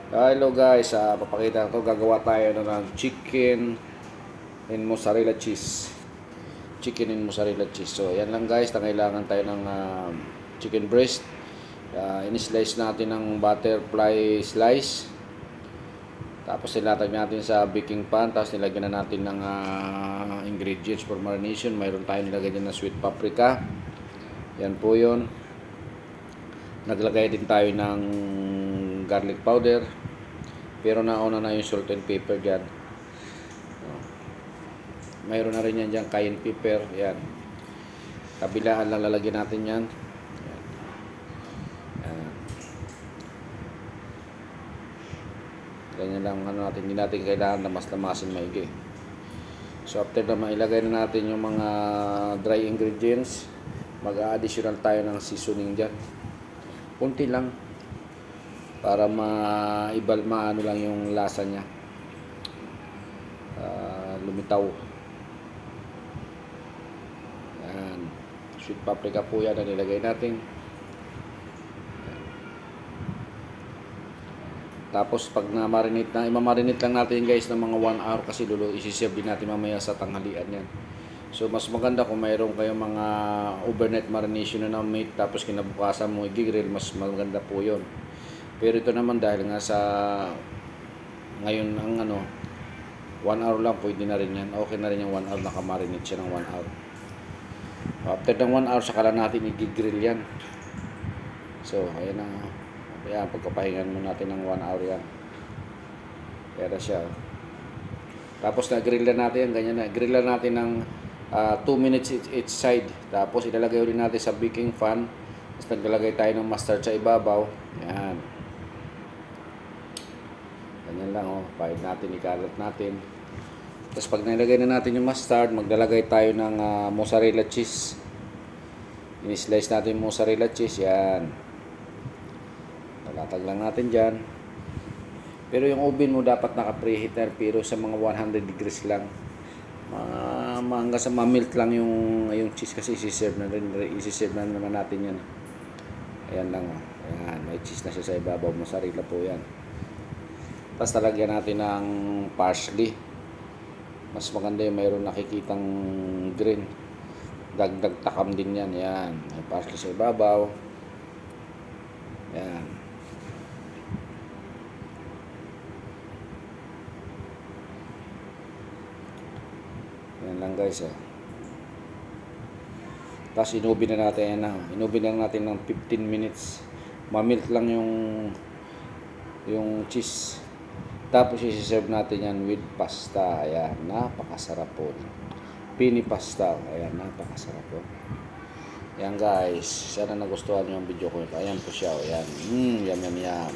Hello guys, papakita ko gagawa tayo ng chicken and mozzarella cheese. Chicken and mozzarella cheese. So, yan lang guys, kailangan tayo ng chicken breast. In-slice natin ng butterfly slice. Tapos nilatag natin sa baking pan. Tapos nilagyan na natin ng ingredients for marination. Mayroon tayong nilagay din na sweet paprika. Yan po yun. Naglagay din tayo ng garlic powder, pero nauna na yung salt and pepper dyan. Mayroon na rin yan dyan, cayenne pepper. Yan, kabilaan lang lalagyan natin yan. Yan. Ganyan lang natin, hindi natin kailangan lamas-lamasin maigi. So after na mailagay na natin yung mga dry ingredients, mag-additional tayo ng seasoning dyan, kunti lang, para maano lang yung lasa niya, lumitaw. Yan, sweet paprika po yan na nilagay natin. Tapos pag na-marinate na, imamarinate lang natin guys ng mga 1 hour, kasi isi-serve din natin mamaya sa tanghalian yan. So mas maganda kung mayroon kayong mga overnight marination na meat, tapos kinabukasan mo i-grill, mas maganda po yon. Pero ito naman, dahil nga sa ngayon ang 1 hour lang, pwede na rin yan. Okay na rin yung 1 hour, nakamarinate siya ng 1 hour. After ng 1 hour, saka lang natin i-grill yan. So ayan na. Kaya pagkapahingan mo natin ng 1 hour yan. Kaya na siya. Tapos na-grill na natin yan, ganyan na. Grill na natin ng 2 minutes each side. Tapos ilalagay ulit natin sa baking pan. Tapos naglalagay tayo ng mustard sa ibabaw. Yan. Ganyan lang, pahid natin, ikalat natin. Tapos pag nilagay na natin yung mustard, maglalagay tayo ng mozzarella cheese. In-slice natin yung mozzarella cheese. Yan. Talatag lang natin dyan. Pero yung oven mo dapat naka-preheat na, pero sa mga 100 degrees lang. Hanggang sa ma-melt lang yung cheese, kasi isi-serve na naman natin yan. Ayan lang, ayan, may cheese na siya sa ibabaw, mozzarella po yan. Tapos talagyan natin ng parsley. Mas maganda yung mayroon nakikitang green. Dagdag takam din yan. Ayan, may parsley sa ibabaw. Ayan. Yan lang guys. Tapos inubin na natin yan. Inubin lang natin ng 15 minutes. Ma-melt lang yung cheese. Tapos isi-serve natin yan with pasta. Ayan, napakasarap po. Pini pasta. Ayan, napakasarap po. Ayan guys, sana nagustuhan nyo yung video ko. Ayan po siya. Ayan, yum yum yum.